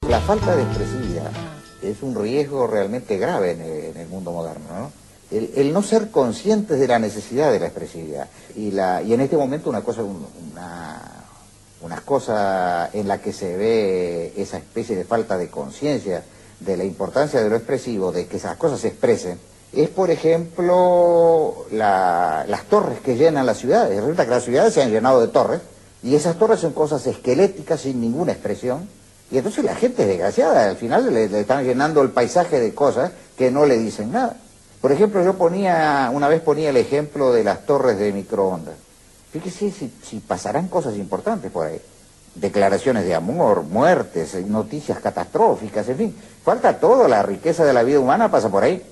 La falta de expresividad es un riesgo realmente grave en el mundo moderno, ¿no? El no ser conscientes de la necesidad de la expresividad. Y en este momento una cosa en la que se ve esa especie de falta de conciencia de la importancia de lo expresivo, de que esas cosas se expresen, es, por ejemplo, las torres que llenan las ciudades. Resulta que las ciudades se han llenado de torres, y esas torres son cosas esqueléticas sin ninguna expresión, y entonces la gente es desgraciada, al final le están llenando el paisaje de cosas que no le dicen nada. Por ejemplo, una vez ponía el ejemplo de las torres de microondas. Fíjese si pasarán cosas importantes por ahí. Declaraciones de amor, muertes, noticias catastróficas, en fin. Falta todo, la riqueza de la vida humana pasa por ahí.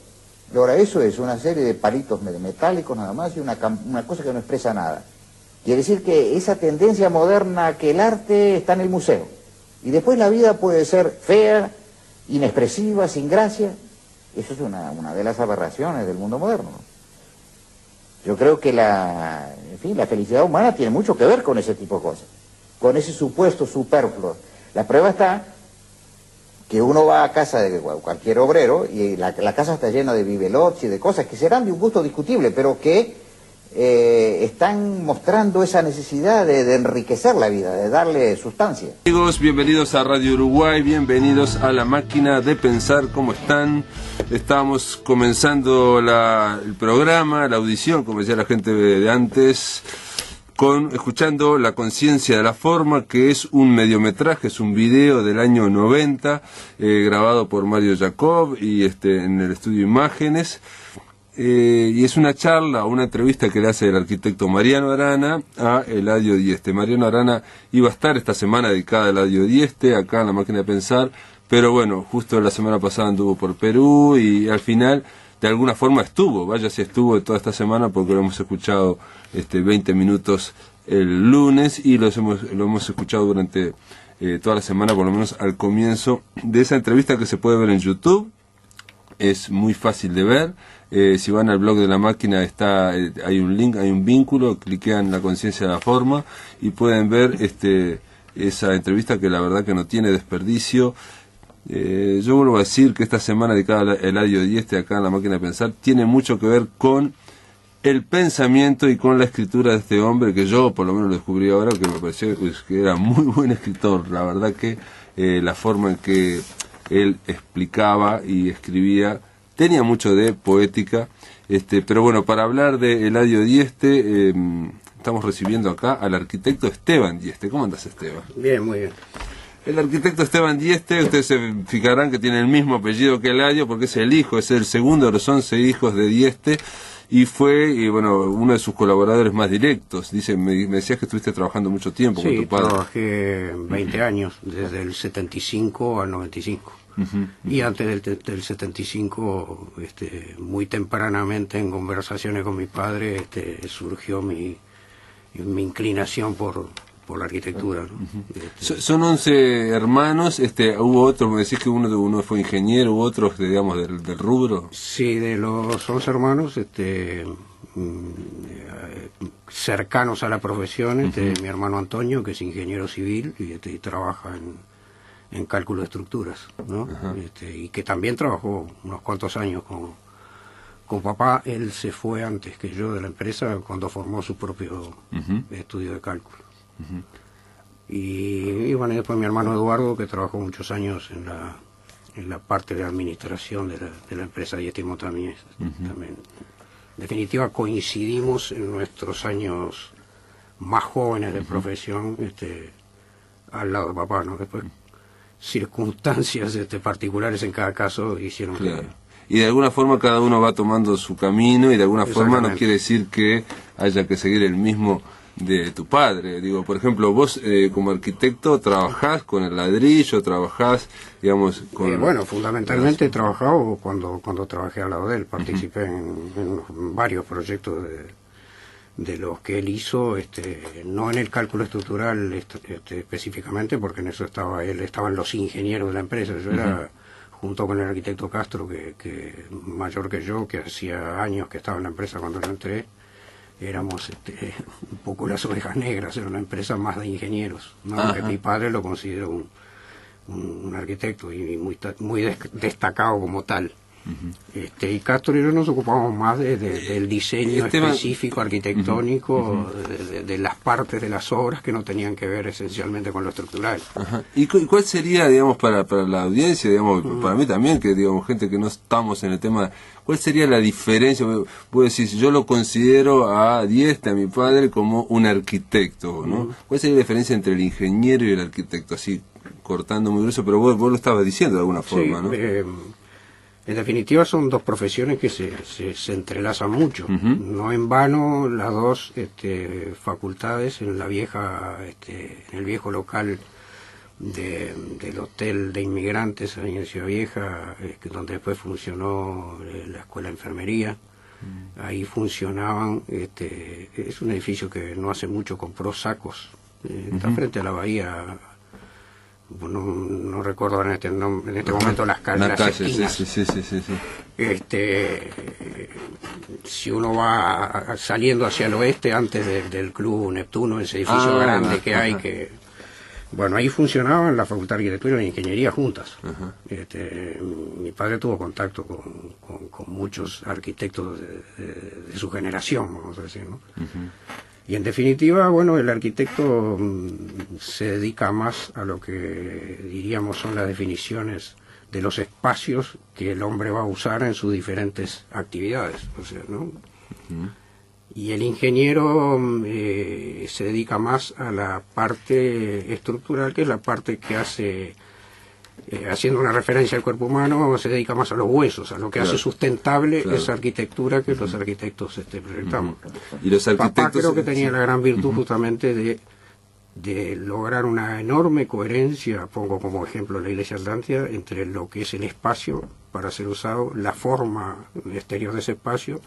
Y ahora eso es una serie de palitos metálicos nada más y una cosa que no expresa nada. Quiere decir que esa tendencia moderna que el arte está en el museo. Y después la vida puede ser fea, inexpresiva, sin gracia. Eso es una de las aberraciones del mundo moderno. Yo creo que la felicidad humana tiene mucho que ver con ese tipo de cosas, con ese supuesto superfluo. La prueba está que uno va a casa de cualquier obrero y la casa está llena de bibelots y de cosas que serán de un gusto discutible, pero que están mostrando esa necesidad de enriquecer la vida, de darle sustancia. Amigos, bienvenidos a Radio Uruguay, bienvenidos a La Máquina de Pensar. ¿Cómo están? Estamos comenzando el programa, la audición, como decía la gente de antes, escuchando La Conciencia de la Forma, que es un mediometraje, es un video del año 90, grabado por Mario Jacob y en el estudio Imágenes. Y es una charla, una entrevista que le hace el arquitecto Mariano Arana a Eladio Dieste. Mariano Arana iba a estar esta semana dedicada a Eladio Dieste, acá en La Máquina de Pensar, pero bueno, justo la semana pasada anduvo por Perú y al final, de alguna forma estuvo toda esta semana porque lo hemos escuchado 20 minutos el lunes y lo hemos escuchado durante toda la semana, por lo menos al comienzo de esa entrevista que se puede ver en YouTube. Es muy fácil de ver. Si van al blog de La Máquina hay un link, hay un vínculo, cliquean La Conciencia de la Forma y pueden ver esa entrevista que la verdad que no tiene desperdicio. Yo vuelvo a decir que esta semana dedicada a Eladio Dieste acá en La Máquina de Pensar tiene mucho que ver con el pensamiento y con la escritura de este hombre, que yo por lo menos lo descubrí ahora, que me pareció que era muy buen escritor. La verdad que la forma en que él explicaba y escribía tenía mucho de poética, pero bueno, para hablar de Eladio Dieste estamos recibiendo acá al arquitecto Esteban Dieste. ¿Cómo andas, Esteban? Bien, muy bien. El arquitecto Esteban Dieste, ustedes se fijarán que tiene el mismo apellido que Eladio porque es el segundo de los 11 hijos de Dieste y fue uno de sus colaboradores más directos. Me decías que estuviste trabajando mucho tiempo con tu padre. Sí, trabajé 20 años, desde el 75 al 95. Y antes del 75, muy tempranamente en conversaciones con mi padre, surgió mi inclinación por la arquitectura, ¿no? Son 11 hermanos, hubo otros, me decís que uno fue ingeniero, hubo otros, digamos, del rubro. Sí, de los 11 hermanos, cercanos a la profesión, mi hermano Antonio, que es ingeniero civil y trabaja en cálculo de estructuras, ¿no? Y que también trabajó unos cuantos años con papá. Él se fue antes que yo de la empresa cuando formó su propio estudio de cálculo. Y bueno, y después mi hermano Eduardo, que trabajó muchos años en la parte de administración de la empresa Dieste y Montañés. También, en definitiva, coincidimos en nuestros años más jóvenes de profesión, al lado de papá, ¿no? Después circunstancias particulares en cada caso hicieron claro. Y de alguna forma cada uno va tomando su camino y de alguna forma no quiere decir que haya que seguir el mismo de tu padre. Digo, por ejemplo, vos como arquitecto trabajás con el ladrillo, trabajás, digamos, con... bueno, fundamentalmente he trabajado cuando trabajé al lado de él, participé en varios proyectos de los que él hizo, no en el cálculo estructural específicamente, porque en eso estaban los ingenieros de la empresa. Yo era, junto con el arquitecto Castro, que mayor que yo, que hacía años que estaba en la empresa cuando yo entré, éramos un poco las ovejas negras, era una empresa más de ingenieros, ¿no? Mi padre lo consideró un arquitecto y muy destacado como tal. Y Castro y yo nos ocupamos más del diseño específico arquitectónico de las partes de las obras que no tenían que ver esencialmente con lo estructural. Ajá. ¿Y cuál sería, digamos, para la audiencia, digamos, para mí también, que digamos, gente que no estamos en el tema, cuál sería la diferencia? Puedo decir, yo lo considero a Dieste, a mi padre, como un arquitecto, ¿no? ¿Cuál sería la diferencia entre el ingeniero y el arquitecto? Así, cortando muy grueso, pero vos lo estabas diciendo de alguna forma, ¿no? En definitiva son dos profesiones que se entrelazan mucho. No en vano las dos facultades en la vieja, en el viejo local del hotel de inmigrantes ahí en Ciudad Vieja, donde después funcionó la escuela de enfermería. Ahí funcionaban, es un edificio que no hace mucho compró Sacos, está frente a la bahía. No recuerdo en este momento las calles, las esquinas. Sí. Si uno va saliendo hacia el oeste antes del Club Neptuno, ese edificio grande que hay, ahí funcionaban la Facultad de Arquitectura y Ingeniería juntas. Mi padre tuvo contacto con muchos arquitectos de su generación, vamos a decir, ¿no? Y en definitiva, el arquitecto se dedica más a lo que diríamos son las definiciones de los espacios que el hombre va a usar en sus diferentes actividades, ¿no? Y el ingeniero se dedica más a la parte estructural, que es la parte que hace, haciendo una referencia al cuerpo humano, se dedica más a los huesos, a lo que hace sustentable esa arquitectura que los arquitectos proyectamos. Y los arquitectos, papá creo que tenía la gran virtud justamente de lograr una enorme coherencia, pongo como ejemplo la Iglesia Atlántida, entre lo que es el espacio para ser usado, la forma exterior de ese espacio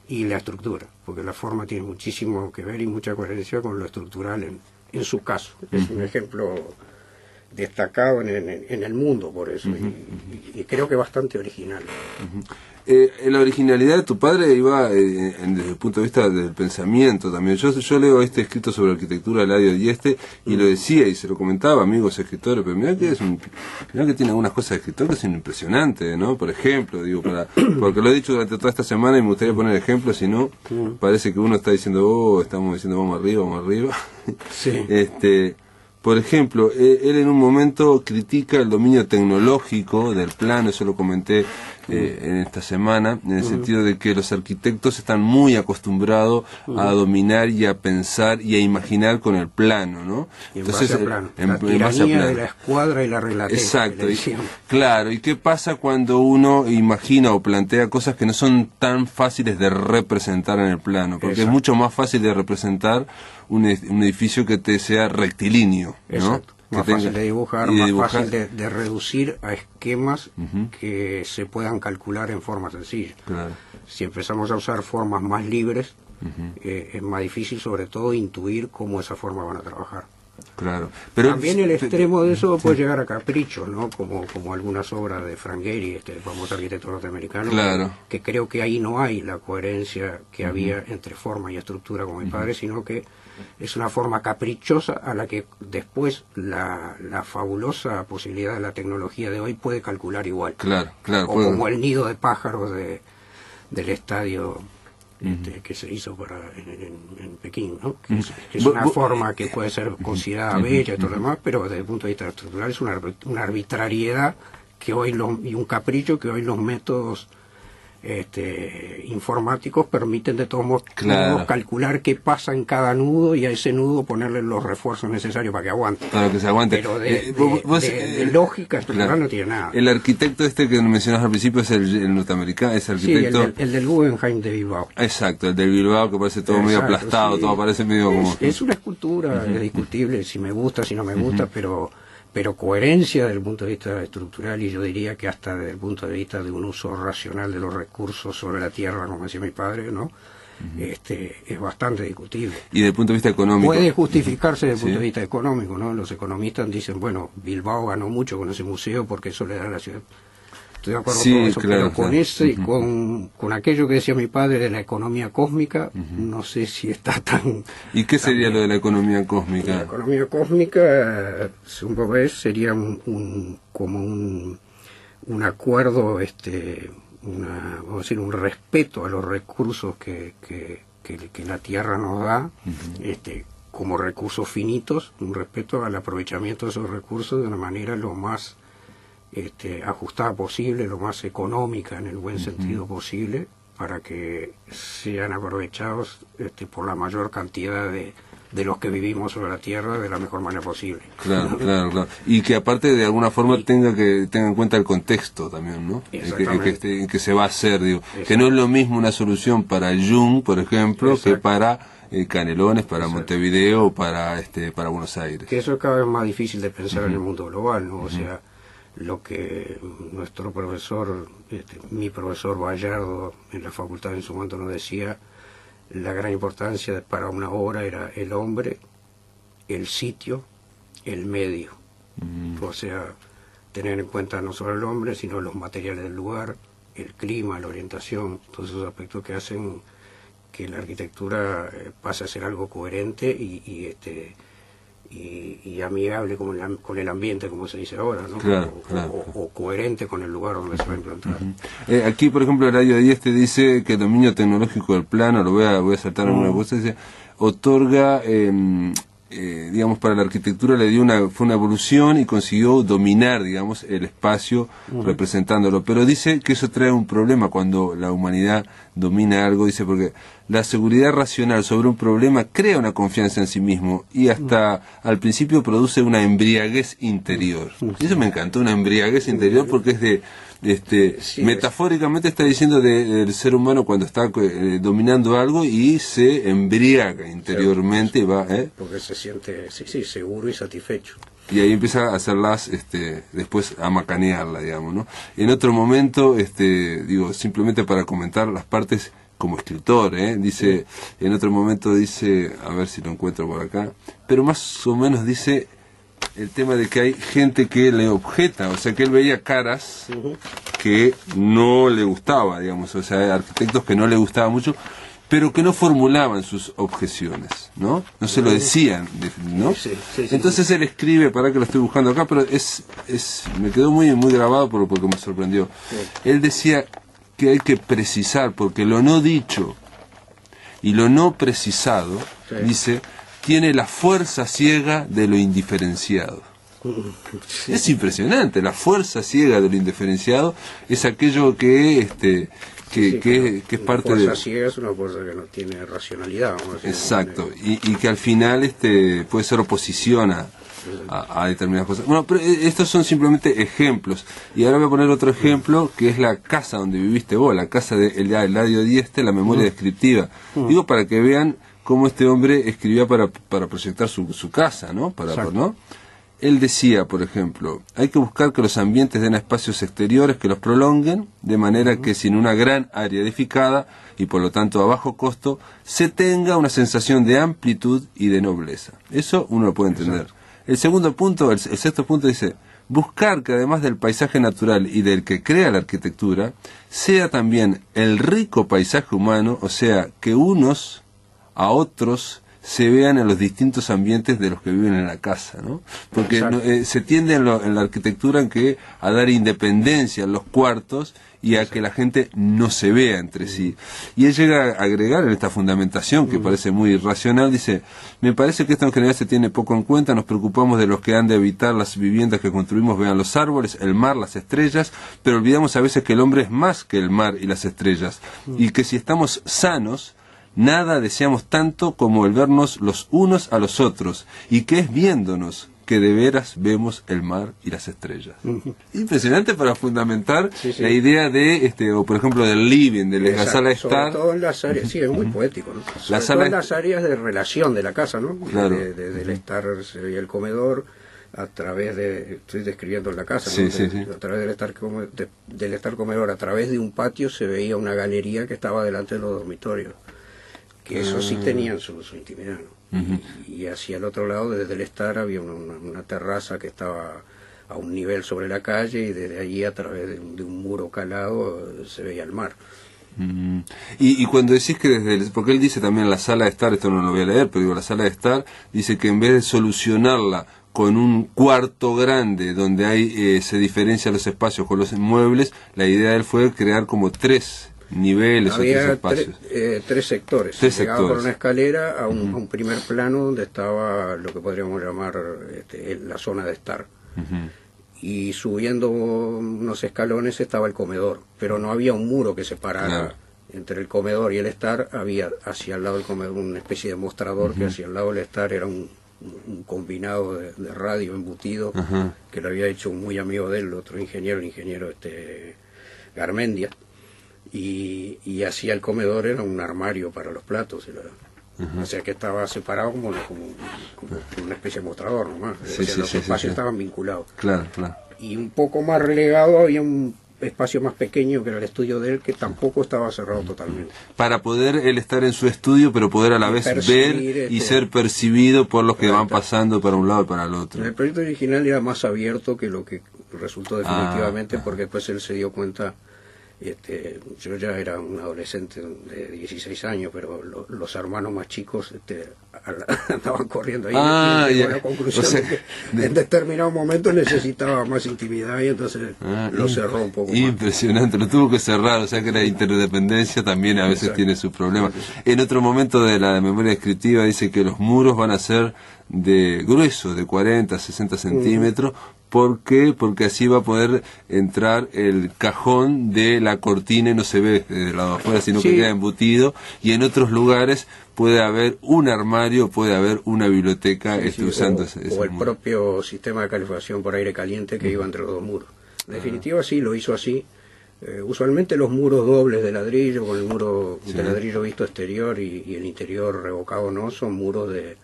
y la estructura, porque la forma tiene muchísimo que ver y mucha coherencia con lo estructural en su caso. Es un ejemplo destacado en el mundo por eso, y creo que bastante original. La originalidad de tu padre iba desde el punto de vista del pensamiento también. Yo leo escrito sobre arquitectura de Eladio Dieste y lo decía y se lo comentaba a amigos escritores, pero mirá que tiene algunas cosas de escritor que son impresionantes, ¿no? Por ejemplo, porque lo he dicho durante toda esta semana y me gustaría poner ejemplos, si no, parece que uno está diciendo, estamos diciendo vamos arriba. Sí. Por ejemplo, él en un momento critica el dominio tecnológico del plano, eso lo comenté en esta semana, en el sentido de que los arquitectos están muy acostumbrados a dominar y a pensar y a imaginar con el plano, ¿no? Y entonces, la tiranía de la escuadra y la reglatez. Exacto. Claro, ¿y qué pasa cuando uno imagina o plantea cosas que no son tan fáciles de representar en el plano? Porque es mucho más fácil de representar un edificio que te sea rectilíneo, ¿no? Exacto. Más fácil de dibujar, más fácil de reducir a esquemas que se puedan calcular en forma sencilla. Claro. Si empezamos a usar formas más libres, es más difícil sobre todo intuir cómo esas formas van a trabajar. Claro. Pero también el extremo de eso puede llegar a caprichos, ¿no? Como algunas obras de Frank Gehry, famoso arquitecto norteamericano, que creo que ahí no hay la coherencia que había entre forma y estructura como mi padre, sino que es una forma caprichosa a la que después la fabulosa posibilidad de la tecnología de hoy puede calcular igual. Claro. O como el nido de pájaros del estadio que se hizo en Pekín, ¿no? Que es una forma que puede ser considerada bella y todo lo demás, pero desde el punto de vista estructural es una arbitrariedad que hoy y un capricho que hoy los métodos informáticos permiten de todos modos calcular qué pasa en cada nudo y a ese nudo ponerle los refuerzos necesarios para que aguante. Para que se aguante. Pero de lógica estructural no tiene nada. El arquitecto que mencionabas al principio es el norteamericano, ese arquitecto. Sí, el del Guggenheim de Bilbao. Exacto, el del Bilbao, que parece todo medio aplastado, todo parece medio como... Es una escultura, es discutible si me gusta, si no me gusta, pero coherencia desde el punto de vista estructural, y yo diría que hasta desde el punto de vista de un uso racional de los recursos sobre la tierra, como decía mi padre, ¿no? Es bastante discutible. Y desde el punto de vista económico. Puede justificarse desde el punto de vista económico, ¿no? Los economistas dicen, Bilbao ganó mucho con ese museo porque eso le da a la ciudad. estoy de acuerdo Sí, con eso, claro, pero con claro. ese, con aquello que decía mi padre de la economía cósmica, no sé si está tan... ¿Y qué sería tan lo de la economía La cósmica? economía cósmica, según vos ves, sería como un acuerdo, vamos a decir, un respeto a los recursos que la Tierra nos da, como recursos finitos, un respeto al aprovechamiento de esos recursos de una manera lo más ajustada posible, lo más económica en el buen sentido posible, para que sean aprovechados por la mayor cantidad de los que vivimos sobre la Tierra de la mejor manera posible. Claro, claro, claro. Y que aparte de alguna forma tenga en cuenta el contexto también, ¿no? En que se va a hacer, digo. Exacto. Que no es lo mismo una solución para Jung, por ejemplo, Exacto. que para Canelones, para Exacto. Montevideo o para Buenos Aires. Que eso es cada vez más difícil de pensar en el mundo global, ¿no? O sea, lo que nuestro profesor, mi profesor Vallardo en la facultad en su momento nos decía, la gran importancia para una obra era el hombre, el sitio, el medio. O sea, tener en cuenta no solo el hombre, sino los materiales del lugar, el clima, la orientación, todos esos aspectos que hacen que la arquitectura pase a ser algo coherente y amigable con el ambiente, como se dice ahora, ¿no? Claro, o coherente con el lugar donde se va a implantar. Aquí, por ejemplo, el Radio 10 te dice que el dominio tecnológico del plano, voy a saltar alguna cosa, dice, otorga, digamos, para la arquitectura fue una evolución y consiguió dominar, digamos, el espacio representándolo. Pero dice que eso trae un problema cuando la humanidad domina algo, dice, porque la seguridad racional sobre un problema crea una confianza en sí mismo y hasta al principio produce una embriaguez interior. Y eso me encantó, una embriaguez interior, porque es de... metafóricamente está diciendo del ser humano cuando está dominando algo y se embriaga interiormente, porque se siente seguro y satisfecho, y ahí empieza a hacerlas después a macanearla, digamos, ¿no? En otro momento, digo, simplemente para comentar las partes como escritor, dice, en otro momento dice, a ver si lo encuentro por acá, pero más o menos dice el tema de que hay gente que le objeta, o sea, que él veía caras que no le gustaba, digamos, o sea, arquitectos que no le gustaba mucho, pero que no formulaban sus objeciones, ¿no? No se lo decían, ¿no? Sí. Entonces él escribe, para que lo estoy buscando acá, pero me quedó muy grabado porque me sorprendió. Sí. Él decía que hay que precisar, porque lo no dicho y lo no precisado, dice, tiene la fuerza ciega de lo indiferenciado. Sí. Es impresionante, la fuerza ciega de lo indiferenciado es aquello que es parte de... La fuerza ciega es una fuerza que no tiene racionalidad. Exacto, y que al final puede ser oposición a determinadas cosas. Bueno, pero estos son simplemente ejemplos. Y ahora voy a poner otro ejemplo, que es la casa donde viviste vos, la casa de Eladio Dieste, la memoria descriptiva. Digo, para que vean cómo este hombre escribía para proyectar su casa, ¿no? ¿no? Él decía, por ejemplo, hay que buscar que los ambientes den espacios exteriores que los prolonguen, de manera que sin una gran área edificada, y por lo tanto a bajo costo, se tenga una sensación de amplitud y de nobleza. Eso uno lo puede entender. Exacto. El sexto punto dice, buscar que además del paisaje natural y del que crea la arquitectura, sea también el rico paisaje humano, o sea, que unos a otros se vean en los distintos ambientes de los que viven en la casa, ¿no? Porque se tiende en la arquitectura a dar independencia en los cuartos y a que la gente no se vea entre sí. Y él llega a agregar en esta fundamentación, que parece muy racional, dice, me parece que esto en general se tiene poco en cuenta, nos preocupamos de los que han de habitar las viviendas que construimos, vean los árboles, el mar, las estrellas, pero olvidamos a veces que el hombre es más que el mar y las estrellas, y que si estamos sanos, nada deseamos tanto como el vernos los unos a los otros, y que es viéndonos que de veras vemos el mar y las estrellas. Impresionante para fundamentar la idea de, o por ejemplo del living, de la sala de estar. Sobre todo en las áreas, es muy poético, ¿no? Sobre todo en las áreas de relación de la casa, ¿no? Claro. Del estar se veía el comedor, a través de, estoy describiendo la casa, ¿no? A través del estar comedor, a través de un patio se veía una galería que estaba delante de los dormitorios, que eso sí tenían su intimidad, ¿no? Y hacia el otro lado, desde el estar, había una terraza que estaba a un nivel sobre la calle, y desde allí, a través de un muro calado, se veía el mar. Y cuando decís que porque él dice también la sala de estar, esto no lo voy a leer, pero digo, la sala de estar, dice que en vez de solucionarla con un cuarto grande donde hay se diferencian los espacios con los muebles, la idea de él fue crear como 3 niveles. Había o 3 espacios. 3 sectores. Llegaba por una escalera a un primer plano donde estaba lo que podríamos llamar la zona de estar. Y subiendo unos escalones estaba el comedor, pero no había un muro que separara entre el comedor y el estar. Había hacia el lado del comedor una especie de mostrador que hacia el lado del estar era un combinado de radio embutido que lo había hecho un muy amigo de él, otro ingeniero, el ingeniero Garmendia, y hacia el comedor era un armario para los platos. O sea que estaba separado como una especie de mostrador nomás. Los espacios estaban vinculados. Claro. Y un poco más relegado había un espacio más pequeño que era el estudio de él, que tampoco estaba cerrado totalmente. Para poder él estar en su estudio, pero poder a la vez ver y ser percibido por los que van pasando para un lado y para el otro. El proyecto original era más abierto que lo que resultó definitivamente, porque después él se dio cuenta. Yo ya era un adolescente de 16 años, pero los hermanos más chicos andaban corriendo ahí, y llegó a la conclusión de que en determinado momento necesitaba más intimidad, y entonces lo cerró un poco más. Impresionante, lo tuvo que cerrar, o sea que la interdependencia también a veces tiene sus problemas. En otro momento de la memoria descriptiva dice que los muros van a ser de grueso, de 40, 60 centímetros. ¿Por qué? Porque así va a poder entrar el cajón de la cortina y no se ve desde el lado de afuera, sino que queda embutido, y en otros lugares puede haber un armario, puede haber una biblioteca usando ese o el propio sistema de calefacción por aire caliente que iba entre los 2 muros. En definitiva, sí, lo hizo así. Usualmente los muros dobles de ladrillo, con el muro de ladrillo visto exterior y el interior revocado no, son muros de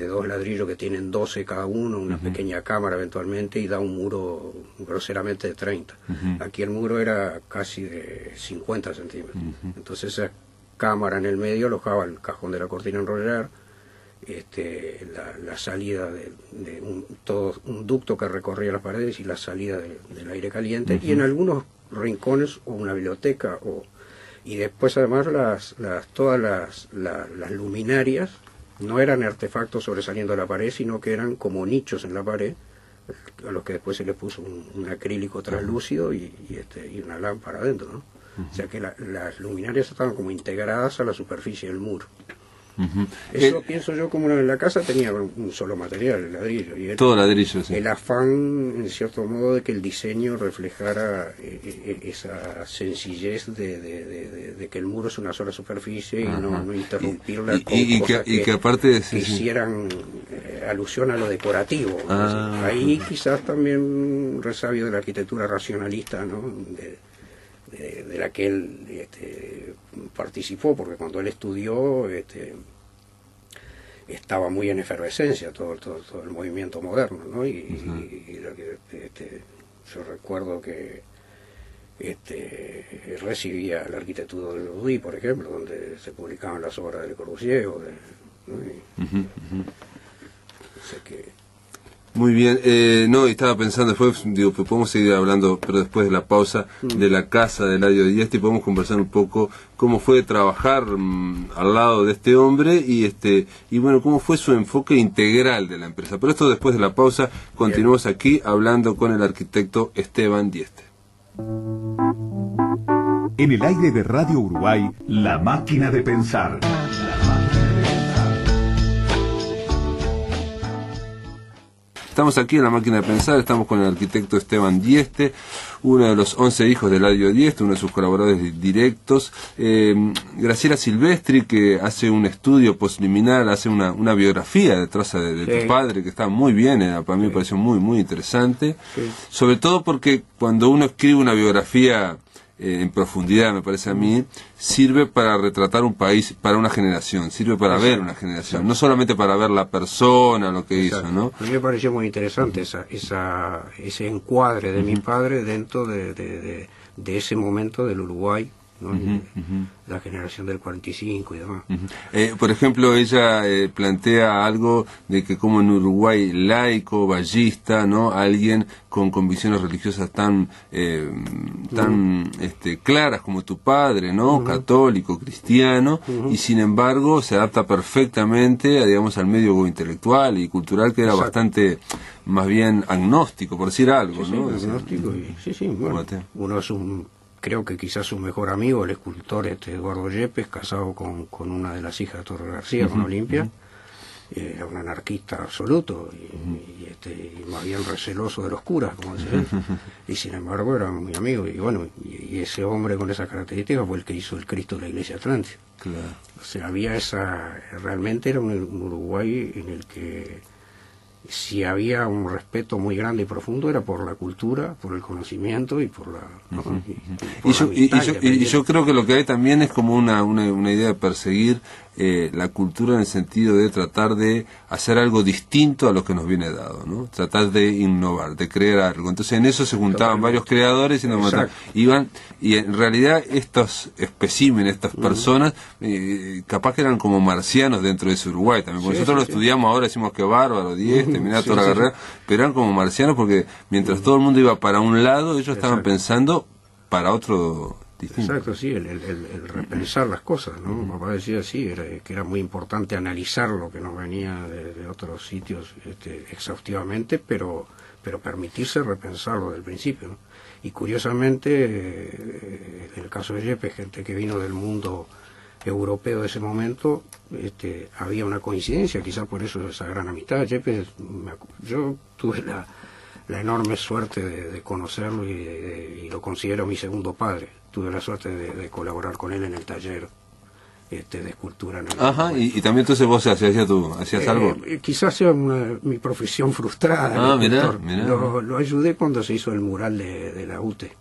2 ladrillos que tienen 12 cada uno, una pequeña cámara eventualmente, y da un muro groseramente de 30. Aquí el muro era casi de 50 centímetros. Entonces esa cámara en el medio alojaba el cajón de la cortina a enrollar, la salida de un ducto que recorría las paredes y la salida del aire caliente, y en algunos rincones o una biblioteca, y después además todas las luminarias no eran artefactos sobresaliendo de la pared, sino que eran como nichos en la pared, a los que después se le puso un acrílico translúcido y una lámpara adentro, ¿no? O sea que las luminarias estaban como integradas a la superficie del muro. Eso pienso yo, como la casa tenía un solo material, el ladrillo, y todo ladrillo, sí. El afán, en cierto modo, de que el diseño reflejara esa sencillez de que el muro es una sola superficie y no interrumpirla con cosas que aparte hicieran alusión a lo decorativo. Ahí quizás también resabio de la arquitectura racionalista, ¿no? De la que él participó, porque cuando él estudió estaba muy en efervescencia todo el movimiento moderno, ¿no? Y yo recuerdo que recibía la arquitectura de Gaudí, por ejemplo, donde se publicaban las obras de Le Corbusier, ¿no? O sea que muy bien, estaba pensando después, podemos seguir hablando, pero después de la pausa, de la casa de Eladio Dieste, y podemos conversar un poco cómo fue trabajar al lado de este hombre y bueno, cómo fue su enfoque integral de la empresa. Pero esto después de la pausa, continuamos aquí hablando con el arquitecto Esteban Dieste. En el aire de Radio Uruguay, La Máquina de Pensar. Estamos aquí en La Máquina de Pensar, estamos con el arquitecto Esteban Dieste, uno de los 11 hijos de Eladio Dieste, uno de sus colaboradores directos. Graciela Silvestri, que hace un estudio postliminal, hace una biografía detrás de tu padre, que está muy bien, para mí me pareció muy, muy interesante. Sobre todo porque cuando uno escribe una biografía en profundidad, me parece a mí, sirve para retratar un país, para una generación, sirve para ver una generación, no solamente para ver la persona, lo que hizo, ¿no? A mí me pareció muy interesante ese encuadre de mi padre dentro de ese momento del Uruguay ¿no? La generación del 45 y demás. Por ejemplo, ella plantea algo de que como en Uruguay laico, vallista, ¿no? Alguien con convicciones religiosas tan claras como tu padre, ¿no? Católico, cristiano, y sin embargo se adapta perfectamente, digamos, al medio intelectual y cultural, que era bastante más bien agnóstico, por decir algo, ¿no? Agnóstico, bueno, uno es creo que quizás su mejor amigo, el escultor Eduardo Yepes, casado con una de las hijas de Torres García, con Olimpia, era un anarquista absoluto y más bien receloso de los curas, como decía él, y sin embargo era muy amigo, y bueno, y ese hombre con esas características fue el que hizo el Cristo de la Iglesia Atlántida. Claro. O sea, había realmente era un Uruguay en el que si había un respeto muy grande y profundo era por la cultura, por el conocimiento y por la... Y yo creo que lo que hay también es como una idea de perseguir la cultura en el sentido de tratar de hacer algo distinto a lo que nos viene dado, ¿no? Tratar de innovar, de crear algo. Entonces en eso se juntaban varios creadores y iban, y en realidad estos especímenes, estas personas, capaz que eran como marcianos dentro de ese Uruguay también. Porque nosotros lo estudiamos ahora, decimos que bárbaro, 10, terminar toda la carrera, pero eran como marcianos porque mientras todo el mundo iba para un lado, ellos estaban pensando para otro distinto. Exacto, sí, el repensar las cosas, ¿no? Papá decía que era muy importante analizar lo que nos venía de otros sitios exhaustivamente, pero permitirse repensarlo desde el principio, ¿no? Y curiosamente, en el caso de Yepes, gente que vino del mundo europeo de ese momento, había una coincidencia, quizás por eso esa gran amistad. Yepes, yo tuve la enorme suerte de conocerlo y lo considero mi segundo padre. Tuve la suerte de colaborar con él en el taller de escultura. Y también entonces vos hacías algo. Quizás sea mi profesión frustrada. Mirá. Lo ayudé cuando se hizo el mural de la UTE.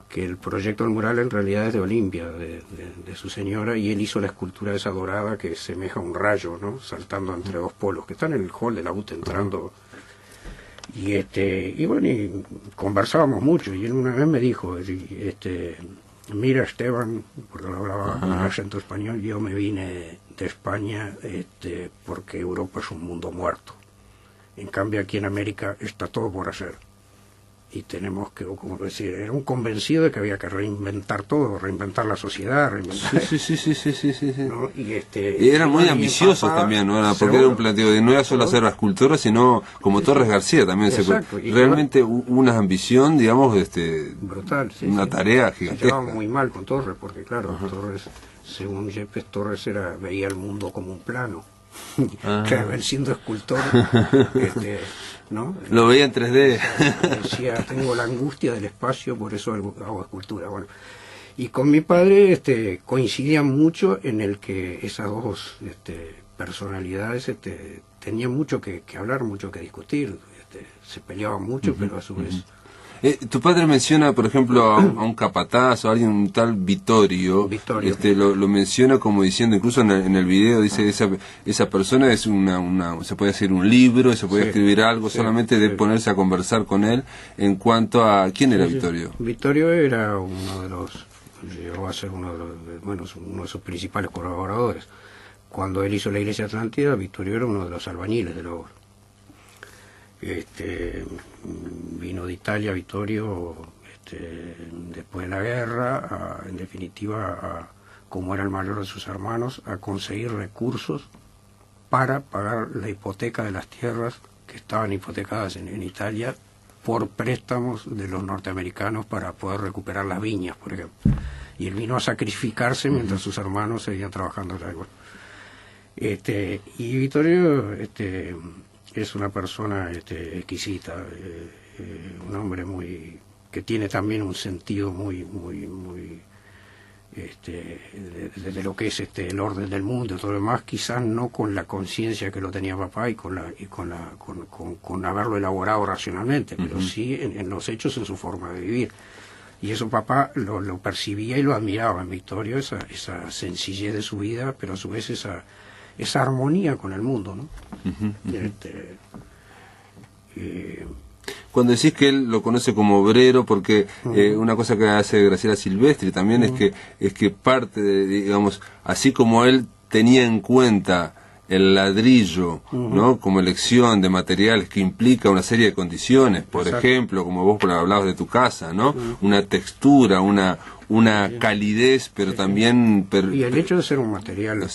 Que el proyecto del mural en realidad es de Olimpia, de su señora, y él hizo la escultura esa dorada que semeja un rayo, ¿no? Saltando entre dos polos, que está en el hall de la UTE entrando. Y bueno, y conversábamos mucho, y él una vez me dijo, mira Esteban, porque lo hablaba en acento español, yo me vine de España porque Europa es un mundo muerto. En cambio aquí en América está todo por hacer. Y tenemos que, como decir, era un convencido de que había que reinventar todo, reinventar la sociedad, reinventar... Sí. ¿no? Y era muy ambicioso también, ¿no? Porque era un planteo de no era solo hacer la escultura, sino como Torres García también. Realmente una ambición, digamos, brutal, una tarea gigantesca. Se llevaba muy mal con Torres, porque claro, Torres, según Yepes, Torres veía el mundo como un plano. Claro, él siendo escultor, ¿no? Lo veía en 3D. Decía, tengo la angustia del espacio, por eso hago escultura. Bueno, y con mi padre coincidían mucho en el que esas dos personalidades tenían mucho que hablar, mucho que discutir. Se peleaban mucho, pero a su vez... Tu padre menciona, por ejemplo, a un capataz o a alguien, un tal Vittorio. Lo menciona como diciendo, incluso en el video dice, esa persona es se puede hacer un libro, se puede escribir algo, solamente de ponerse a conversar con él. En cuanto a... ¿Quién era Vittorio? Vittorio era llegó a ser uno de sus principales colaboradores. Cuando él hizo la Iglesia Atlántida, Vittorio era uno de los albañiles de la obra. Vino de Italia Vittorio después de la guerra, en definitiva, como era el mayor de sus hermanos, a conseguir recursos para pagar la hipoteca de las tierras que estaban hipotecadas en Italia por préstamos de los norteamericanos para poder recuperar las viñas, por ejemplo. Y él vino a sacrificarse mientras sus hermanos seguían trabajando en la agua. Y Vittorio es una persona exquisita, un hombre que tiene también un sentido muy de lo que es el orden del mundo y todo lo demás, quizás no con la conciencia que lo tenía papá y con haberlo elaborado racionalmente, pero sí en los hechos, en su forma de vivir. Y eso papá lo percibía y lo admiraba en Vittorio, esa sencillez de su vida, pero a su vez esa armonía con el mundo, ¿no? Cuando decís que él lo conoce como obrero, porque una cosa que hace Graciela Silvestri también es que parte de, digamos, así como él tenía en cuenta el ladrillo, ¿no? Como elección de materiales que implica una serie de condiciones, por ejemplo, como vos hablabas de tu casa, ¿no? Una textura, una calidez, pero también... y el hecho de ser un material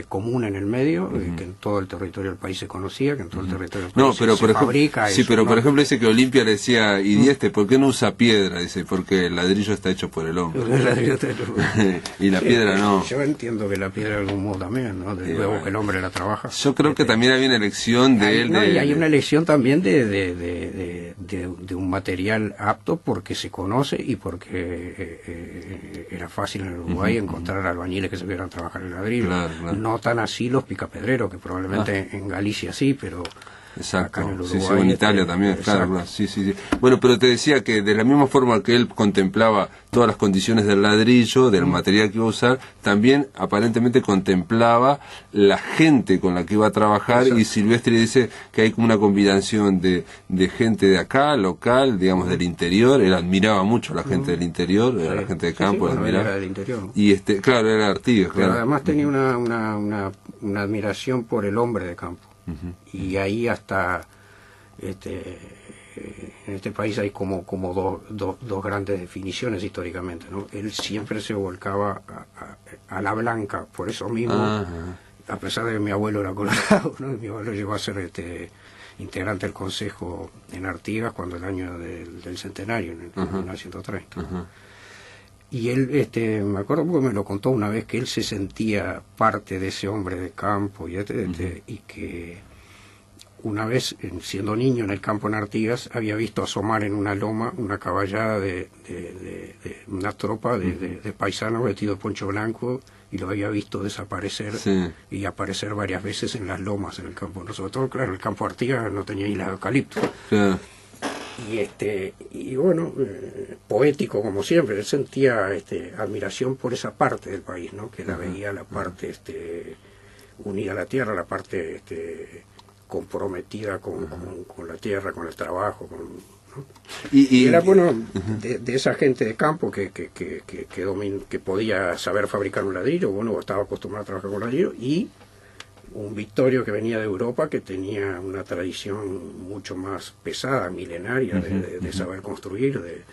común en el medio, que en todo el territorio del país se conocía, que en todo el territorio del país se fabrica eso, pero por ejemplo dice que Olimpia le decía, y Dieste, ¿por qué no usa piedra? Dice, porque el ladrillo está hecho por el hombre. Y la piedra no. Yo entiendo que la piedra de algún modo también, ¿no? Luego que el hombre la trabaja. Yo creo que también había una elección de él. Y hay una elección también de un material apto porque se conoce y porque era fácil en el Uruguay encontrar albañiles que se pudieran trabajar el ladrillo. Claro. No tan así los picapedreros, que probablemente en Galicia sí, pero... Exacto, acá en el Uruguay, en Italia también, claro. Sí. Bueno, pero te decía que de la misma forma que él contemplaba todas las condiciones del ladrillo, del material que iba a usar, también aparentemente contemplaba la gente con la que iba a trabajar. Y Silvestri dice que hay como una combinación de gente de acá, local, digamos del interior. Él admiraba mucho a la gente del interior, a la gente de campo, era del interior. Y claro, era Artigas, pero además tenía una admiración por el hombre de campo. Y ahí hasta en este país hay como dos grandes definiciones históricamente, ¿no? Él siempre se volcaba a la blanca, por eso mismo, a pesar de que mi abuelo era colorado, ¿no? Mi abuelo llegó a ser integrante del consejo en Artigas cuando el año del centenario, en 1930. Y él, me acuerdo porque me lo contó una vez, que él se sentía parte de ese hombre de campo y que una vez, siendo niño en el campo en Artigas, había visto asomar en una loma una caballada de una tropa de paisanos vestidos de poncho blanco, y lo había visto desaparecer y aparecer varias veces en las lomas en el campo. ¿No? Sobre todo, claro, el campo de Artigas no tenía islas de eucalipto. Y bueno, poético como siempre, él sentía admiración por esa parte del país, ¿no? Que la veía la parte unida a la tierra, la parte comprometida con la tierra, con el trabajo, ¿no? Y era bueno de esa gente de campo que podía saber fabricar un ladrillo, bueno, estaba acostumbrado a trabajar con ladrillo, y un Victorio que venía de Europa, que tenía una tradición mucho más pesada, milenaria, de saber construir.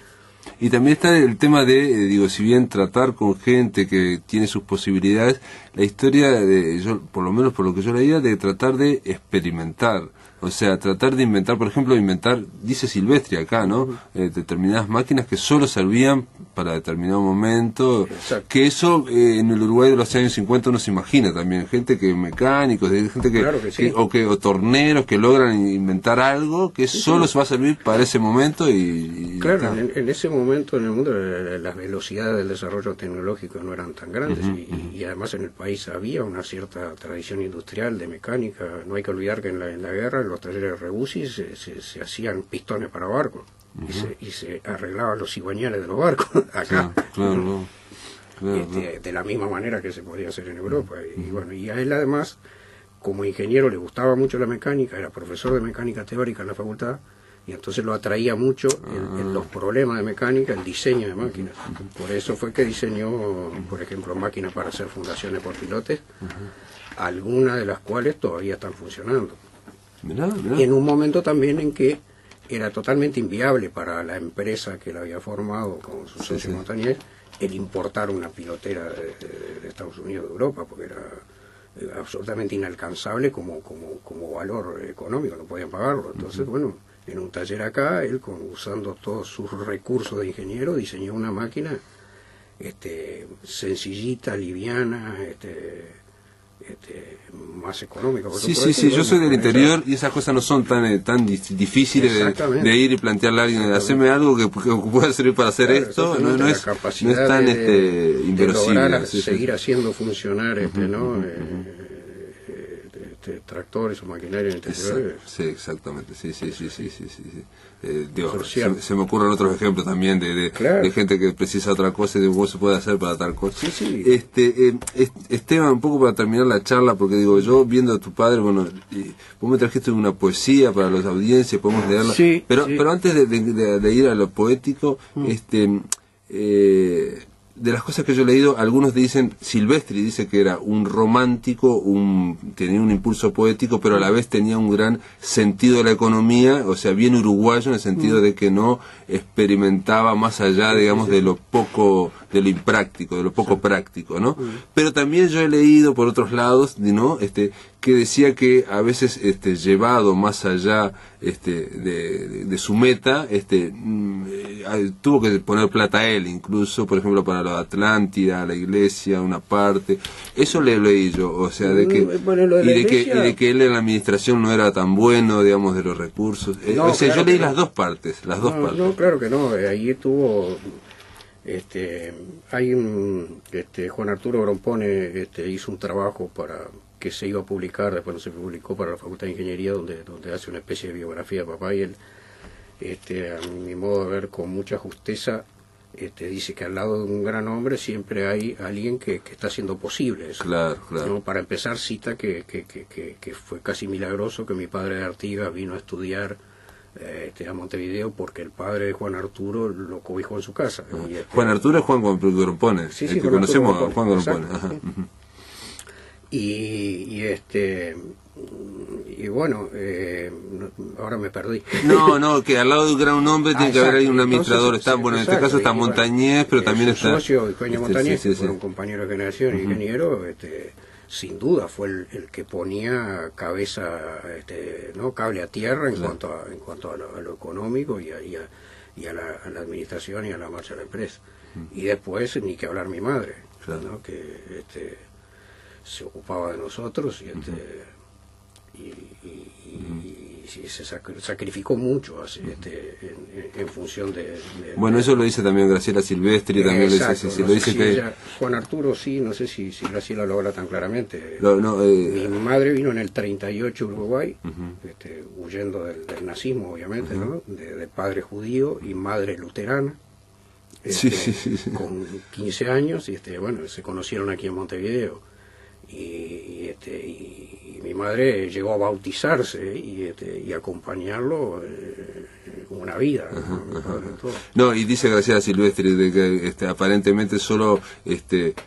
Y también está el tema de, si bien tratar con gente que tiene sus posibilidades, la historia, yo por lo menos por lo que yo leía, de tratar de experimentar. O sea, tratar de inventar, por ejemplo, dice Silvestri acá, ¿no? Determinadas máquinas que solo servían para determinado momento. Exacto. Que eso en el Uruguay de los años 50 uno se imagina también. Gente mecánicos, gente claro que sí. o torneros que logran inventar algo que solo se va a servir para ese momento y claro, en ese momento en el mundo las velocidades del desarrollo tecnológico no eran tan grandes y además en el país había una cierta tradición industrial de mecánica. No hay que olvidar que en la guerra los talleres de Rebussi se hacían pistones para barcos y se arreglaban los cigüeñales de los barcos acá. Claro. De la misma manera que se podía hacer en Europa. Y bueno, y a él además, como ingeniero, le gustaba mucho la mecánica, era profesor de mecánica teórica en la facultad, y entonces lo atraía mucho en los problemas de mecánica, el diseño de máquinas. Por eso fue que diseñó, por ejemplo, máquinas para hacer fundaciones por pilotes, algunas de las cuales todavía están funcionando. Mirá. Y en un momento también en que era totalmente inviable para la empresa que la había formado con su socio Montañés el importar una pilotera de Estados Unidos, de Europa, porque era absolutamente inalcanzable como valor económico, no podían pagarlo. Entonces, bueno, en un taller acá, él usando todos sus recursos de ingeniero, diseñó una máquina sencillita, liviana, más económica. Sí, yo soy del interior y esas cosas no son tan difíciles de ir y plantearle a alguien, hacerme algo que pueda servir para hacer esto, no es tan inverosímil. Seguir haciendo funcionar tractores o maquinaria en interiores. Sí, exactamente, sí. Digo, se me ocurren otros ejemplos también de gente que precisa otra cosa y de cómo se puede hacer para tal cosa. Sí. Esteban, un poco para terminar la charla, porque digo, yo viendo a tu padre, bueno, vos me trajiste una poesía para las audiencias, podemos leerla, pero antes de ir a lo poético, de las cosas que yo he leído, algunos dicen, Silvestri dice que era un romántico, tenía un impulso poético, pero a la vez tenía un gran sentido de la economía, o sea, bien uruguayo en el sentido de que no experimentaba más allá, digamos, de lo poco, de lo impráctico, de lo poco práctico, ¿no? Pero también yo he leído por otros lados, ¿no? Que decía que a veces llevado más allá de su meta, tuvo que poner plata a él, incluso, por ejemplo, para la Atlántida, la iglesia, una parte. Eso le leí yo, o sea, de que y de que él en la administración no era tan bueno, digamos, de los recursos. No, o sea, claro yo leí no. las dos partes. No, claro que no. Ahí estuvo. Hay un Juan Arturo Grompone hizo un trabajo que se iba a publicar, después no se publicó, para la Facultad de Ingeniería, donde hace una especie de biografía de papá, y él, a mi modo de ver, con mucha justeza, dice que al lado de un gran hombre siempre hay alguien que está haciendo posible eso. Claro. ¿No? Para empezar, cita que fue casi milagroso que mi padre de Artigas vino a estudiar a Montevideo porque el padre de Juan Arturo lo cobijó en su casa. Y Juan Arturo es Juan Grompone, sí, el que Juan conocemos Arturo a Juan Grompone. Exacto. Y bueno, ahora me perdí. No, que al lado de un gran hombre tiene que haber ahí un administrador. Entonces, En este caso está Montañés, pero también su está... socio, Eugenio Montañés, sí. que fue un compañero de generación, ingeniero, sin duda fue el que ponía cabeza, no cable a tierra en cuanto a lo económico y a la administración y a la marcha de la empresa. Y después ni que hablar mi madre, ¿no? Que se ocupaba de nosotros y se sacrificó mucho en función de bueno, eso lo dice también Graciela Silvestri, también exacto, lo dice que... Juan Arturo sí, no sé si Graciela lo habla tan claramente. Mi madre vino en el 38 a Uruguay, huyendo del nazismo, obviamente, ¿no? De padre judío y madre luterana. Sí. Con 15 años, bueno, se conocieron aquí en Montevideo. Y mi madre llegó a bautizarse y acompañarlo una vida, ¿no? Y dice Graciela Silvestri de que aparentemente solo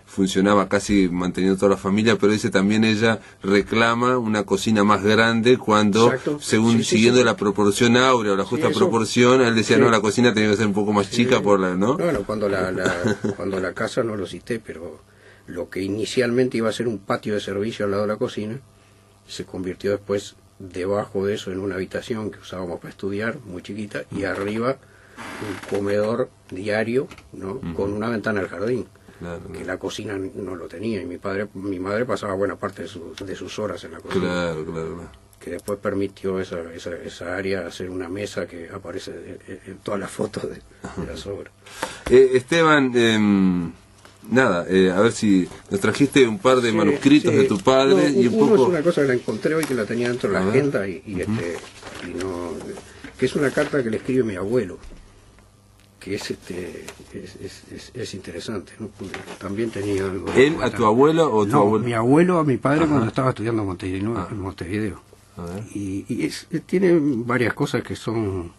funcionaba casi manteniendo toda la familia, pero dice también ella reclama una cocina más grande cuando, exacto, siguiendo la proporción áurea o la justa proporción, él decía no, la cocina tenía que ser un poco más chica por la, ¿no? Bueno, cuando la casa no lo cité, pero lo que inicialmente iba a ser un patio de servicio al lado de la cocina, se convirtió después debajo de eso en una habitación que usábamos para estudiar, muy chiquita, y arriba un comedor diario, ¿no? Con una ventana al jardín, que la cocina no lo tenía, y mi madre pasaba buena parte de sus horas en la cocina. Claro. Que después permitió esa área hacer una mesa que aparece en todas las fotos de las obras. Esteban, nada, a ver si nos trajiste un par de manuscritos de tu padre y un poco... es una cosa que la encontré hoy, que la tenía dentro de la agenda y no, que es una carta que le escribe mi abuelo, que es interesante, ¿no? También tenía algo. ¿Él a tu abuelo o tu abuelo? Mi abuelo a mi padre cuando estaba estudiando en Montevideo. Y tiene varias cosas que son...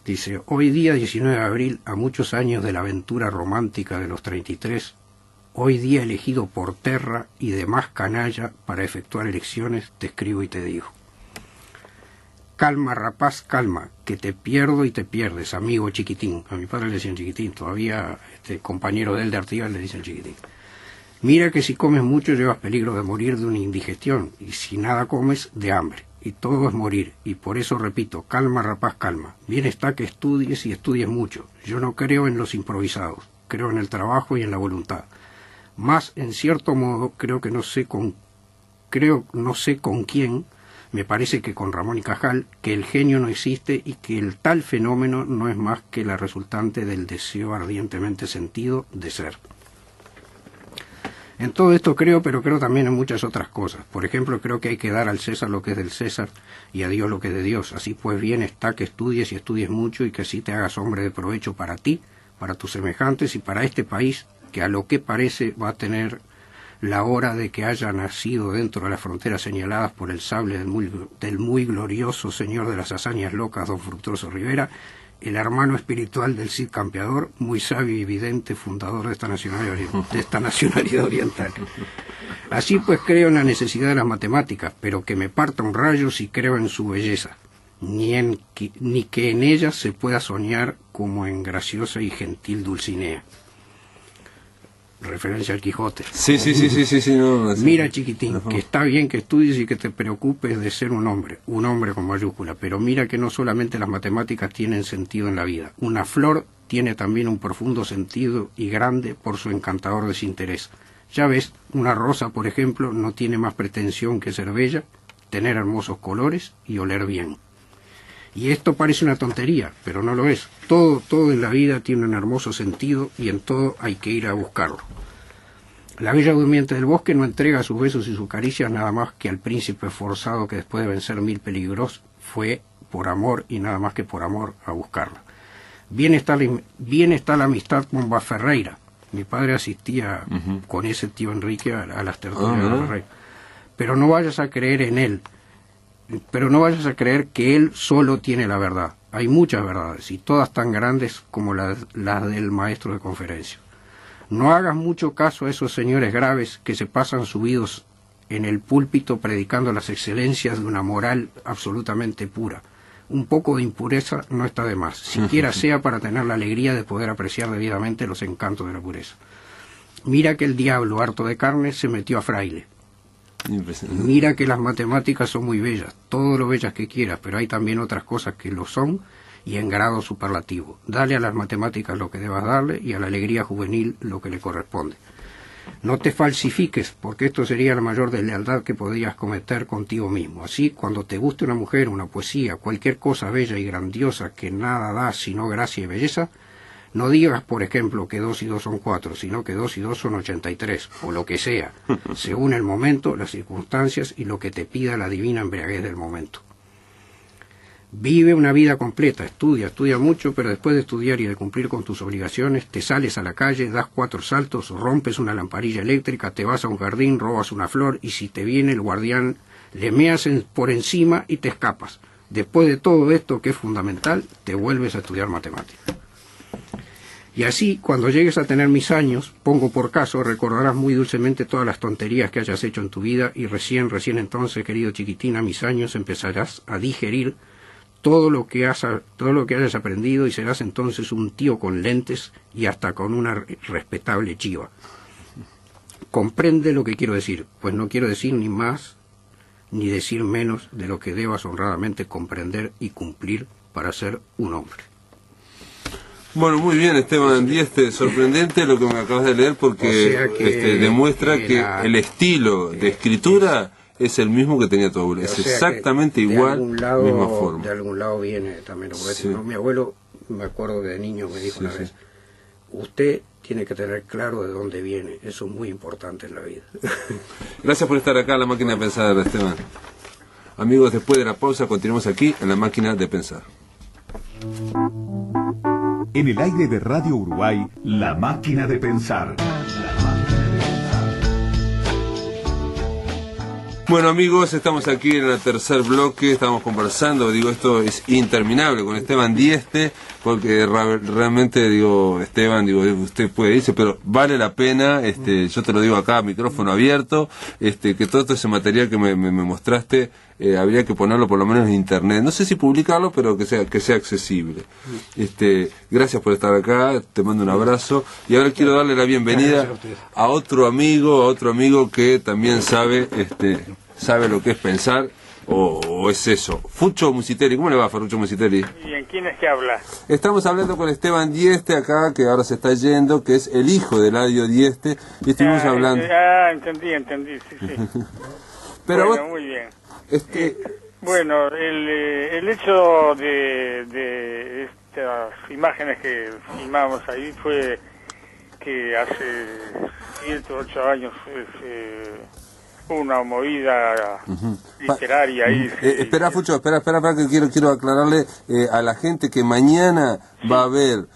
Dice, hoy día 19 de abril, a muchos años de la aventura romántica de los 33, hoy día elegido por Terra y demás canalla para efectuar elecciones, te escribo y te digo. Calma, rapaz, calma, que te pierdo y te pierdes, amigo chiquitín. A mi padre le decían chiquitín, todavía compañero de él de Artigas le dicen chiquitín. Mira que si comes mucho llevas peligro de morir de una indigestión, y si nada comes, de hambre. Y todo es morir, y por eso repito, calma, rapaz, calma. Bien está que estudies y estudies mucho. Yo no creo en los improvisados, creo en el trabajo y en la voluntad. Más, en cierto modo, creo no sé con quién, me parece que con Ramón y Cajal, que el genio no existe y que el tal fenómeno no es más que la resultante del deseo ardientemente sentido de ser. En todo esto creo, pero creo también en muchas otras cosas. Por ejemplo, creo que hay que dar al César lo que es del César y a Dios lo que es de Dios. Así pues bien está que estudies y estudies mucho y que así te hagas hombre de provecho para ti, para tus semejantes y para este país, que a lo que parece va a tener la hora de que haya nacido dentro de las fronteras señaladas por el sable del muy glorioso señor de las hazañas locas, don Fructuoso Rivera, el hermano espiritual del Cid Campeador, muy sabio y evidente fundador de esta nacionalidad oriental. Así pues creo en la necesidad de las matemáticas, pero que me parta un rayo si creo en su belleza, ni que en ellas se pueda soñar como en graciosa y gentil Dulcinea. Referencia al Quijote. Sí, no, Mira, chiquitín, que está bien que estudies y que te preocupes de ser un hombre con mayúscula, pero mira que no solamente las matemáticas tienen sentido en la vida. Una flor tiene también un profundo sentido y grande por su encantador desinterés. Ya ves, una rosa, por ejemplo, no tiene más pretensión que ser bella, tener hermosos colores y oler bien. Y esto parece una tontería, pero no lo es. Todo en la vida tiene un hermoso sentido y en todo hay que ir a buscarlo. La bella durmiente del bosque no entrega sus besos y sus caricias nada más que al príncipe forzado que después de vencer 1000 peligros fue por amor y nada más que por amor a buscarla. Bien está la amistad con Ferreira. Mi padre asistía con ese tío Enrique a las tertulias de Ferreira. Pero no vayas a creer en él. Pero no vayas a creer que él solo tiene la verdad. Hay muchas verdades, y todas tan grandes como las del maestro de conferencia. No hagas mucho caso a esos señores graves que se pasan subidos en el púlpito predicando las excelencias de una moral absolutamente pura. Un poco de impureza no está de más, siquiera sea para tener la alegría de poder apreciar debidamente los encantos de la pureza. Mira que el diablo, harto de carne, se metió a fraile. Mira que las matemáticas son muy bellas, todo lo bellas que quieras, pero hay también otras cosas que lo son y en grado superlativo. Dale a las matemáticas lo que debas darle y a la alegría juvenil lo que le corresponde. No te falsifiques, porque esto sería la mayor deslealtad que podrías cometer contigo mismo. Así, cuando te guste una mujer, una poesía, cualquier cosa bella y grandiosa que nada da sino gracia y belleza, no digas, por ejemplo, que 2 y 2 son 4, sino que 2 y 2 son 83, o lo que sea, según el momento, las circunstancias y lo que te pida la divina embriaguez del momento. Vive una vida completa, estudia mucho, pero después de estudiar y de cumplir con tus obligaciones, te sales a la calle, das 4 saltos, rompes una lamparilla eléctrica, te vas a un jardín, robas una flor, y si te viene el guardián, le meas por encima y te escapas. Después de todo esto, que es fundamental, te vuelves a estudiar matemáticas. Y así, cuando llegues a tener mis años, pongo por caso, recordarás muy dulcemente todas las tonterías que hayas hecho en tu vida y recién entonces, querido chiquitín, a mis años empezarás a digerir todo lo que hayas aprendido y serás entonces un tío con lentes y hasta con una respetable chiva. Comprende lo que quiero decir, pues no quiero decir ni más ni decir menos de lo que debas honradamente comprender y cumplir para ser un hombre. Bueno, muy bien, Esteban Dieste, sorprendente lo que me acabas de leer porque demuestra que el estilo de escritura es el mismo que tenía tu abuelo, es exactamente igual, misma forma. De algún lado viene también, sí. Mi abuelo, me acuerdo que de niño me dijo una vez, usted tiene que tener claro de dónde viene, eso es muy importante en la vida. Gracias por estar acá en La Máquina de Pensar, Esteban. Amigos, después de la pausa continuamos aquí en La Máquina de Pensar. En el aire de Radio Uruguay, La Máquina de Pensar. Bueno, amigos, estamos aquí en el tercer bloque, estamos conversando, esto es interminable con Esteban Dieste, porque realmente, Esteban, usted puede irse, pero vale la pena, yo te lo digo acá, micrófono abierto, que todo ese material que me mostraste, habría que ponerlo por lo menos en internet, no sé si publicarlo, pero que sea accesible. Gracias por estar acá, te mando un abrazo, y ahora quiero darle la bienvenida a otro amigo que también sabe lo que es pensar, o es eso. Fucho Musiteri, ¿cómo le va, Ferrucho Musiteri? Bien, ¿quién es que habla? Estamos hablando con Esteban Dieste acá, que ahora se está yendo, que es el hijo de Eladio Dieste, y estuvimos hablando... entendí, sí. Pero bueno, vos, muy bien. Bueno, el hecho de estas imágenes que filmamos ahí fue que hace 7 o 8 años una movida literaria ahí. Espera, Fucho, espera, que quiero aclararle a la gente que mañana va a haber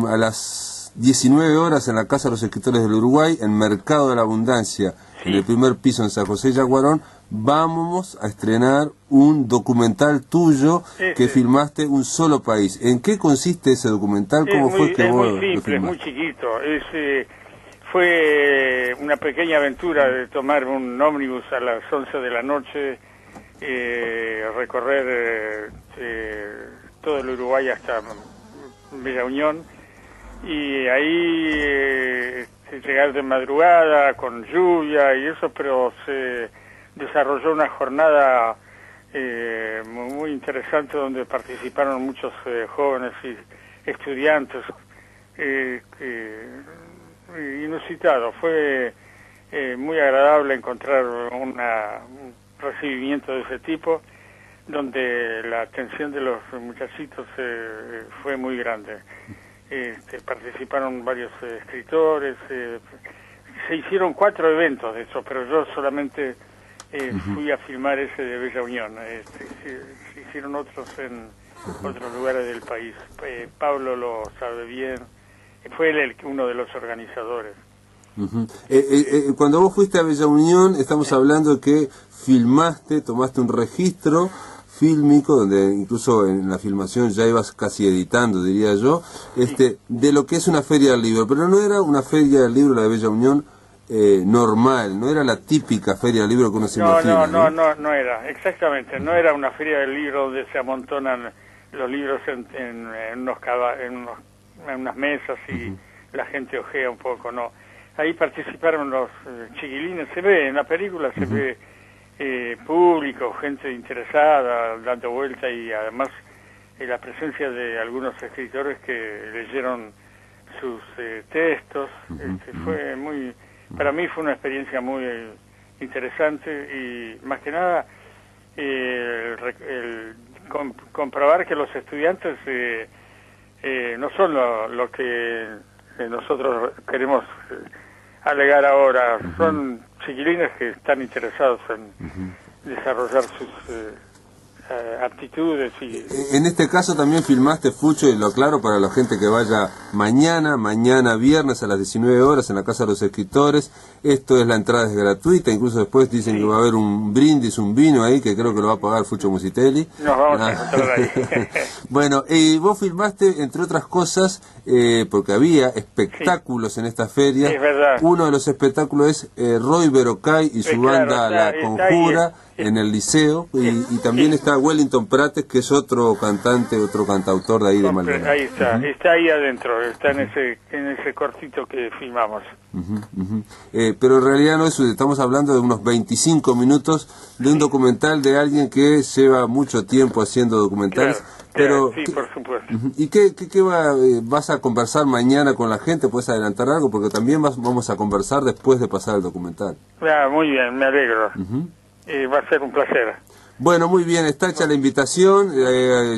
a las 19 horas en la Casa de los Escritores del Uruguay, en Mercado de la Abundancia, en el primer piso en San José Yaguarón, vamos a estrenar un documental tuyo que filmaste, Un Solo País. ¿En qué consiste ese documental? ¿Cómo fue que vos muy simple, lo filmaste? es muy chiquito. Fue una pequeña aventura de tomar un ómnibus a las 11 de la noche, recorrer todo el Uruguay hasta Bella Unión, y ahí llegar de madrugada con lluvia y eso, pero se desarrolló una jornada muy interesante donde participaron muchos jóvenes y estudiantes, inusitado. Fue muy agradable encontrar un recibimiento de ese tipo, donde la atención de los muchachitos fue muy grande. Participaron varios escritores, se hicieron 4 eventos de eso, pero yo solamente fui a filmar ese de Bella Unión. Se hicieron otros en otros lugares del país. Pablo lo sabe bien, fue él uno de los organizadores. Cuando vos fuiste a Bella Unión, estamos hablando de que filmaste, tomaste un registro fílmico, donde incluso en la filmación ya ibas casi editando, diría yo, de lo que es una feria del libro, pero no era una feria del libro la de Bella Unión normal, no era la típica feria del libro que uno se imagina. No era, exactamente, no era una feria del libro donde se amontonan los libros en unas mesas y la gente ojea un poco, no. Ahí participaron los chiquilines, se ve en la película, se ve público, gente interesada, dando vuelta, y además la presencia de algunos escritores que leyeron sus textos. Fue para mí fue una experiencia muy interesante, y más que nada el comprobar que los estudiantes no son lo que nosotros queremos alegar ahora, son chiquilines que están interesados en desarrollar sus aptitudes. En este caso también filmaste, Fucho, y lo aclaro para la gente que vaya mañana viernes a las 19 horas en la Casa de los Escritores. Esto es, la entrada es gratuita, incluso después dicen que va a haber un brindis, un vino ahí, que creo que lo va a pagar Fucho Musitelli. Nos vamos a encontrar ahí. Bueno, y vos filmaste, entre otras cosas, porque había espectáculos en esta feria. Es verdad. Uno de los espectáculos es Roy Berocay y su banda La Conjura, en el Liceo, y también está Wellington Prates, que es otro cantante, otro cantautor de ahí de Maldonado. Ahí está, está ahí adentro, está en ese cortito que filmamos. Pero en realidad no es, estamos hablando de unos 25 minutos de un documental de alguien que lleva mucho tiempo haciendo documentales. Claro, pero sí, por supuesto. ¿Y qué vas a conversar mañana con la gente? ¿Puedes adelantar algo? Porque también vamos a conversar después de pasar el documental. Muy bien, me alegro. Va a ser un placer. Bueno, muy bien, está hecha la invitación.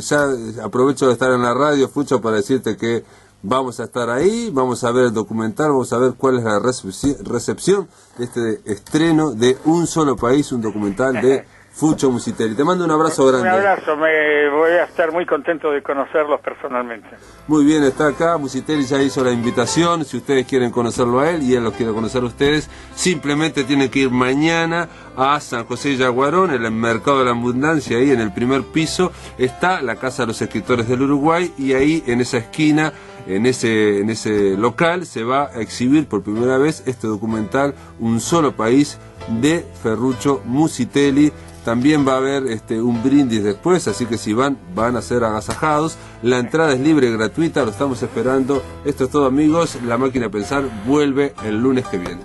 Ya aprovecho de estar en la radio, Fucho, para decirte que vamos a estar ahí, vamos a ver el documental, vamos a ver cuál es la recepción de este estreno de Un Solo País, un documental de Fucho Musitelli. Te mando un abrazo grande. Un abrazo, me voy a estar muy contento de conocerlos personalmente. Muy bien, está acá, Musitelli ya hizo la invitación, si ustedes quieren conocerlo a él y él los quiere conocer a ustedes, simplemente tienen que ir mañana a San José Yaguarón, en el Mercado de la Abundancia, ahí en el primer piso está la Casa de los Escritores del Uruguay, y ahí en esa esquina, en ese local, se va a exhibir por primera vez este documental Un Solo País de Ferruccio Musitelli. También va a haber un brindis después, así que si van a ser agasajados. La entrada es libre y gratuita, lo estamos esperando. Esto es todo, amigos. La Máquina de Pensar vuelve el lunes que viene.